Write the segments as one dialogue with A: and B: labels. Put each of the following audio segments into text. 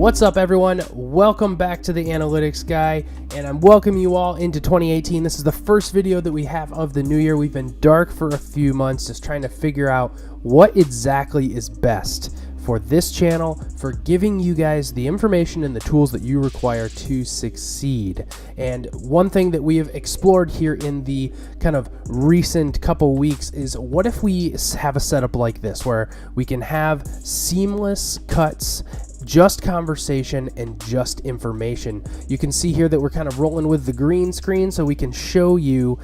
A: What's up, everyone? Welcome back to the Analytics Guy, and I'm welcoming you all into 2018. This is the first video that we have of the new year. We've been dark for a few months, just trying to figure out what exactly is best for this channel, for giving you guys the information and the tools that you require to succeed. And one thing that we have explored here in the kind of recent couple weeks is, what if we have a setup like this where we can have seamless cuts, just conversation and just information. You can see here that we're kind of rolling with the green screen, so we can show you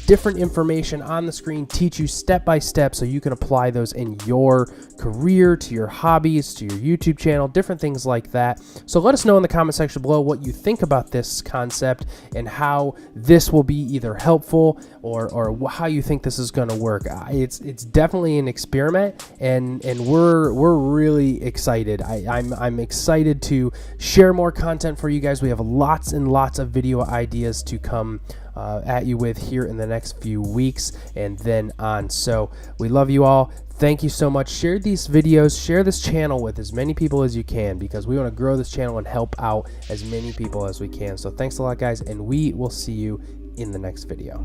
A: different information on the screen, teach you step by step so you can apply those in your career, to your hobbies, to your YouTube channel, different things like that. So let us know in the comment section below what you think about this concept and how this will be either helpful or how you think this is going to work. It's definitely an experiment, and we're really excited. I'm excited to share more content for you guys. We have lots and lots of video ideas to come at you with here in the next few weeks and then on. So we love you all. Thank you so much. Share these videos, share this channel with as many people as you can, because we want to grow this channel and help out as many people as we can. So thanks a lot, guys, and we will see you in the next video.